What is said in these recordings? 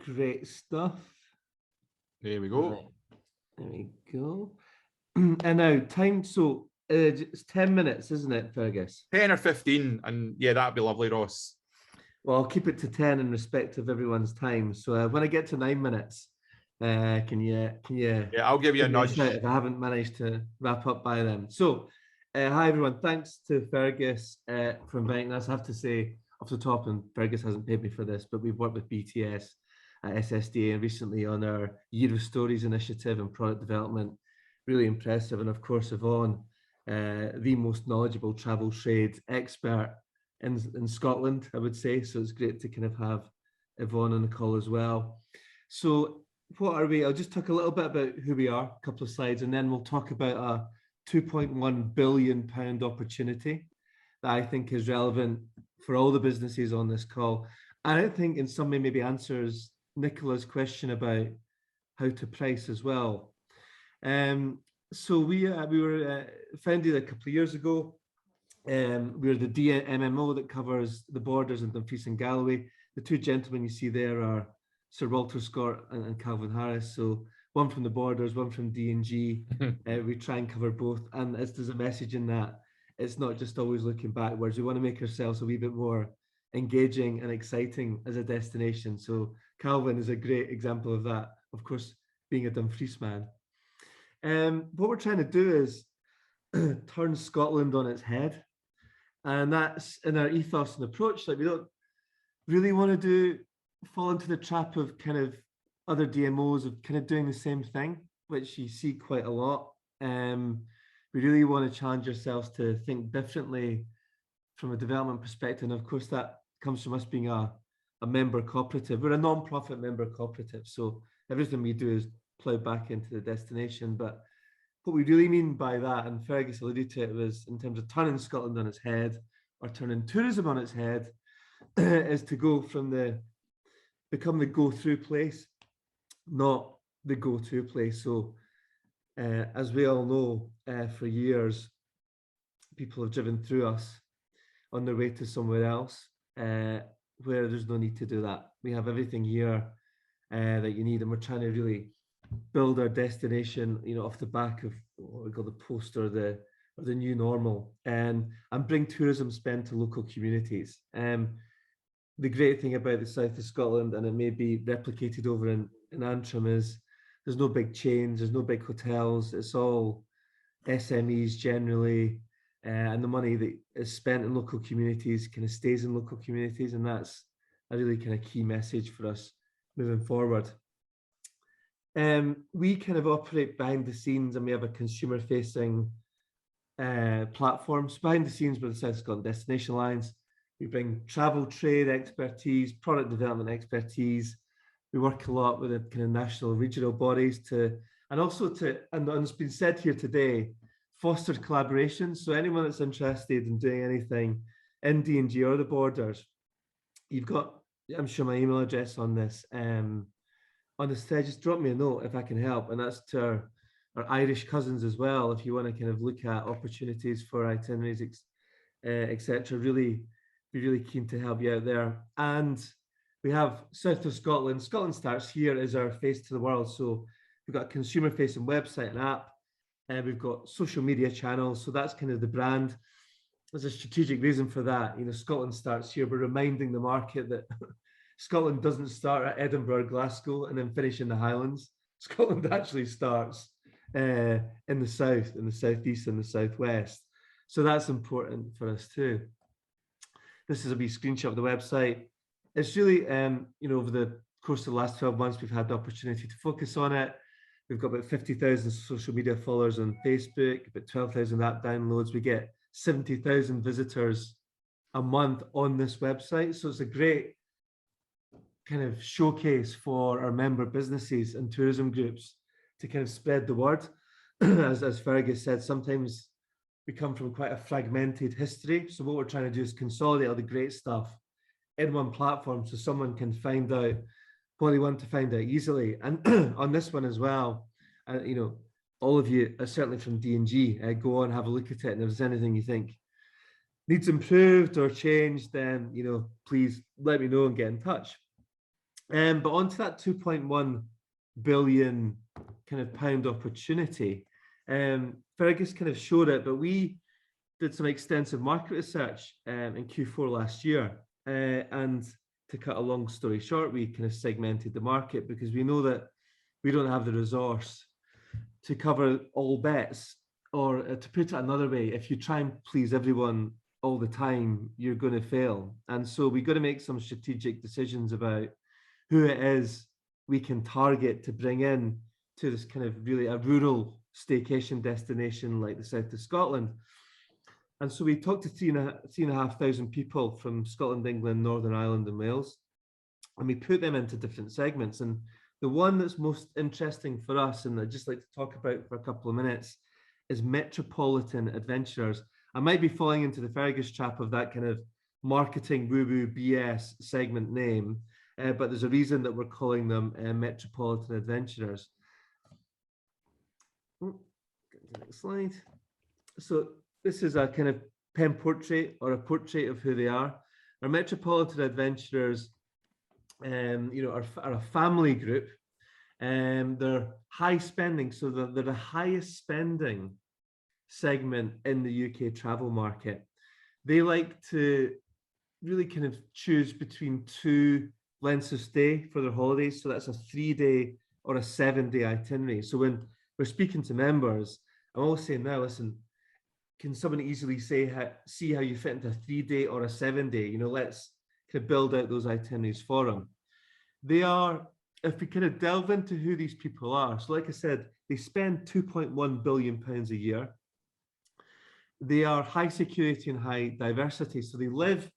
Great stuff. There we go. Right. There we go. And now time. So it's 10 minutes, isn't it, Fergus? 10 or 15, and yeah, that'd be lovely, Ross. Well, I'll keep it to 10 in respect of everyone's time. So when I get to 9 minutes, can you Yeah, I'll give you a give me a nudge. shout if I haven't managed to wrap up by then? So, hi everyone. Thanks to Fergus for inviting us. I have to say off the top, and Fergus hasn't paid me for this, but we've worked with BTS at SSDA and recently on our Year of Stories initiative and product development. Really impressive. And of course, Yvonne, the most knowledgeable travel trade expert in Scotland, I would say. So it's great to kind of have Yvonne on the call as well. So what are we? I'll just talk a little bit about who we are, a couple of slides, and then we'll talk about a £2.1 billion opportunity that I think is relevant for all the businesses on this call. And I think in some way maybe answers Nicola's question about how to price as well. So we were founded a couple of years ago. We're the DMMO that covers the borders in Dumfries and Galloway. The two gentlemen you see there are Sir Walter Scott and Calvin Harris. So one from the borders, one from D&G. We try and cover both. And as there's a message in that, it's not just always looking backwards. We want to make ourselves a wee bit more engaging and exciting as a destination. So Calvin is a great example of that, of course, being a Dumfries man. What we're trying to do is turn Scotland on its head. And that's in our ethos and approach. Like we don't really want to fall into the trap of kind of other DMOs of kind of doing the same thing, which you see quite a lot. We really want to challenge ourselves to think differently from a development perspective. And of course, that comes from us being a member cooperative. We're a non-profit member cooperative. So everything we do is plough back into the destination. But what we really mean by that, and Fergus alluded to it, was in terms of turning Scotland on its head or turning tourism on its head, is to go from become the go-through place, not the go-to place. So as we all know, for years, people have driven through us on their way to somewhere else where there's no need to do that. We have everything here that you need, and we're trying to really build our destination, off the back of what we call the post or the new normal, and bring tourism spend to local communities. The great thing about the south of Scotland, and it may be replicated over in Antrim, is there's no big chains, there's no big hotels. It's all SMEs generally, and the money that is spent in local communities kind of stays in local communities, and that's a really kind of key message for us moving forward. We kind of operate behind the scenes, and we have a consumer-facing platform. So behind the scenes, with the South Scotland Destination Alliance, we bring travel trade expertise, product development expertise. We work a lot with the kind of national, regional bodies and it's been said here today, foster collaboration. So anyone that's interested in doing anything in D&G or the borders, you've got, I'm sure, my email address on this. On the stage, just drop me a note if I can help. And that's to our Irish cousins as well, if you want to kind of look at opportunities for itineraries, etc. Really, be really keen to help you out there. And we have South of Scotland. Scotland Starts Here is our face to the world. So we've got a consumer-facing website and app, and we've got social media channels. So that's kind of the brand. There's a strategic reason for that. Scotland Starts Here. We're reminding the market that Scotland doesn't start at Edinburgh, Glasgow, and then finish in the Highlands. Scotland actually starts in the south, in the southeast, and the southwest. So that's important for us too. This is a wee screenshot of the website. It's really, over the course of the last 12 months, we've had the opportunity to focus on it. We've got about 50,000 social media followers on Facebook, about 12,000 app downloads. We get 70,000 visitors a month on this website. So it's a great kind of showcase for our member businesses and tourism groups to kind of spread the word. As Fergus said, sometimes we come from quite a fragmented history. So what we're trying to do is consolidate all the great stuff in one platform so someone can find out what they want to find out easily. And on this one as well, all of you, certainly from D&G, go on, have a look at it. And if there's anything you think needs improved or changed, then, please let me know and get in touch. But onto that 2.1 billion kind of pound opportunity, Fergus kind of showed it, but we did some extensive market research in Q4 last year. And to cut a long story short, we kind of segmented the market because we know that we don't have the resource to cover all bets, or to put it another way, if you try and please everyone all the time, you're going to fail. And so we got to make some strategic decisions about who it is we can target to bring in to this kind of really a rural staycation destination like the south of Scotland. And so we talked to 3,500 people from Scotland, England, Northern Ireland, and Wales, and we put them into different segments. And the one that's most interesting for us, and I'd just like to talk about for a couple of minutes, is metropolitan adventurers. I might be falling into the Fergus trap of that kind of marketing woo-woo BS segment name, but there's a reason that we're calling them metropolitan adventurers. Next slide. So this is a kind of pen portrait or a portrait of who they are. Our metropolitan adventurers, are a family group. They're high spending, so they're the highest spending segment in the UK travel market. They like to really kind of choose between two lengths of stay for their holidays. So that's a 3-day or a 7-day itinerary. So when we're speaking to members, I'm always saying now, listen, can someone easily see how you fit into a 3-day or a 7-day? Let's kind of build out those itineraries for them. They are, if we kind of delve into who these people are, so like I said, they spend £2.1 billion a year. They are high security and high diversity. So they live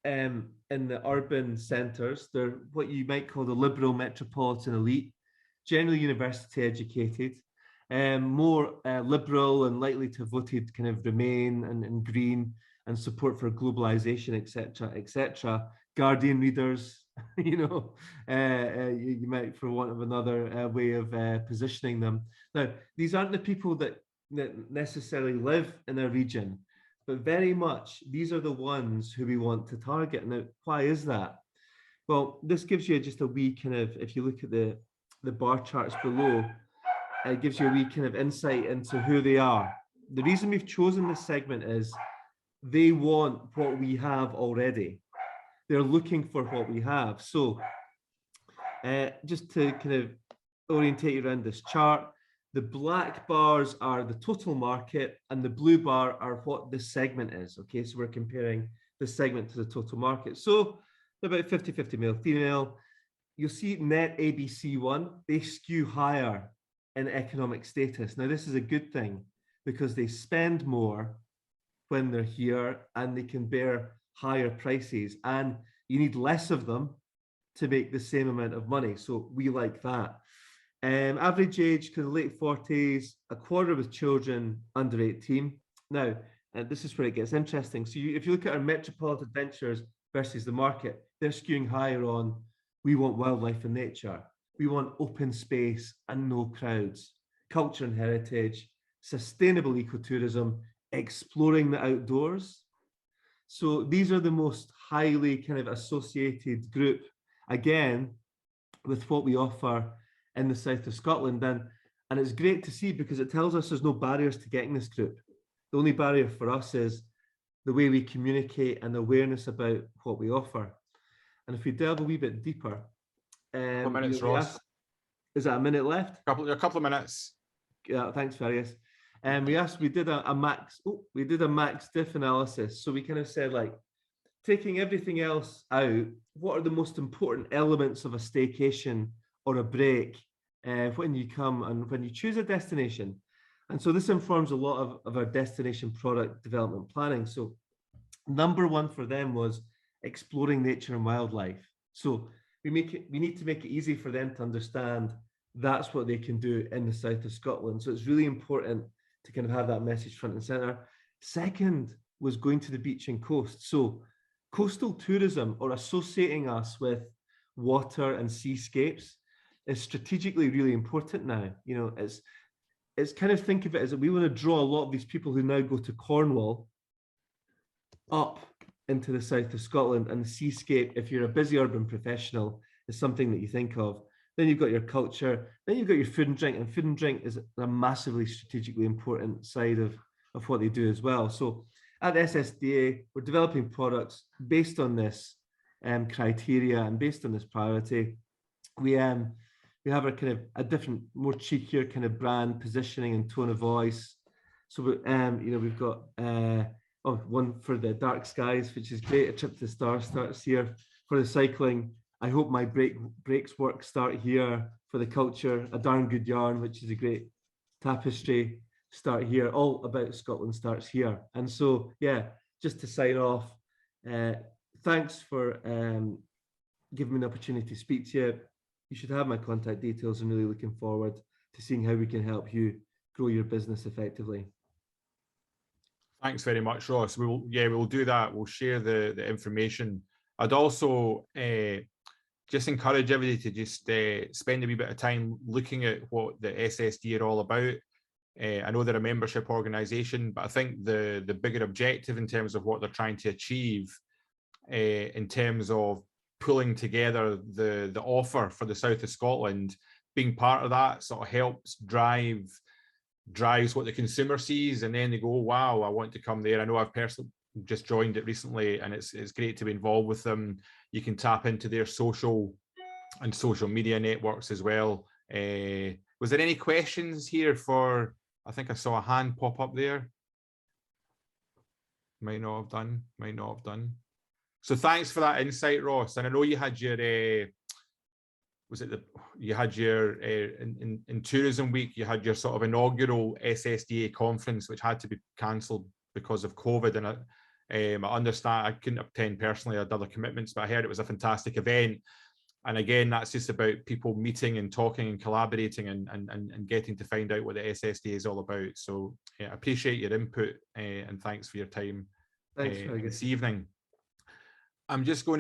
in the urban centres. They're what you might call the liberal metropolitan elite, generally university educated, more liberal and likely to have voted kind of Remain and Green and support for globalisation, etc., etc. Guardian readers, you might, for want of another way of positioning them. Now, these aren't the people that necessarily live in a region, but very much these are the ones who we want to target. Now, why is that? Well, this gives you just a wee kind of, if you look at the bar charts below, it gives you a wee kind of insight into who they are. The reason we've chosen this segment is they want what we have already. They're looking for what we have. So just to kind of orientate you around this chart, the black bars are the total market and the blue bar are what this segment is. Okay, so we're comparing this segment to the total market. So about 50-50 male, female. You'll see net ABC1, they skew higher in economic status. Now, this is a good thing because they spend more when they're here and they can bear higher prices, and you need less of them to make the same amount of money. So we like that. Average age, kind of late 40s, a quarter with children under 18. Now, this is where it gets interesting. So if you look at our metropolitan adventures versus the market, they're skewing higher on, we want wildlife and nature. We want open space and no crowds, culture and heritage, sustainable ecotourism, exploring the outdoors. So these are the most highly kind of associated group, again, with what we offer in the south of Scotland. And it's great to see because it tells us there's no barriers to getting this group. The only barrier for us is the way we communicate and awareness about what we offer. And if we delve a wee bit deeper, minutes, Ross. Is that a minute left? A couple of minutes. Yeah, thanks, Fergus. And we did a max diff analysis. So we kind of said, like, taking everything else out, what are the most important elements of a staycation or a break when you come and when you choose a destination? And so this informs a lot of our destination product development planning. So number one for them was exploring nature and wildlife. So we need to make it easy for them to understand that's what they can do in the south of Scotland. So it's really important to kind of have that message front and center. Second was going to the beach and coast. So coastal tourism, or associating us with water and seascapes, is strategically really important now. It's kind of, think of it as that we want to draw a lot of these people who now go to Cornwall up into the south of Scotland, and the seascape, if you're a busy urban professional, is something that you think of. Then you've got your culture, then you've got your food and drink, and food and drink is a massively strategically important side of what they do as well. So at SSDA, we're developing products based on this criteria and based on this priority. We have a kind of a different, more cheekier kind of brand positioning and tone of voice. So we've got one for the dark skies, which is great. A trip to the stars starts here. For the cycling, I hope my brakes work start here. For the culture, a darn good yarn, which is a great tapestry, start here. All about Scotland starts here. And so, yeah, just to sign off, thanks for giving me the opportunity to speak to you. You should have my contact details. I'm really looking forward to seeing how we can help you grow your business effectively. Thanks very much, Ross. We'll do that. We'll share the information. I'd also just encourage everybody to just spend a wee bit of time looking at what the SSD are all about. I know they're a membership organisation, but I think the bigger objective in terms of what they're trying to achieve in terms of pulling together the offer for the south of Scotland, being part of that sort of helps drives what the consumer sees, and then they go, oh, wow, I want to come there. I know I've personally just joined it recently, and it's great to be involved with them. You can tap into their social media networks as well. Was there any questions here for, I think I saw a hand pop up there. Might not have done. So thanks for that insight, Ross. And I know you had your, in Tourism Week, you had your sort of inaugural SSDA conference, which had to be cancelled because of COVID. And I understand I couldn't attend personally, I had other commitments, but I heard it was a fantastic event. And again, that's just about people meeting and talking and collaborating and getting to find out what the SSDA is all about. So yeah, I appreciate your input and thanks for your time this evening. I'm just going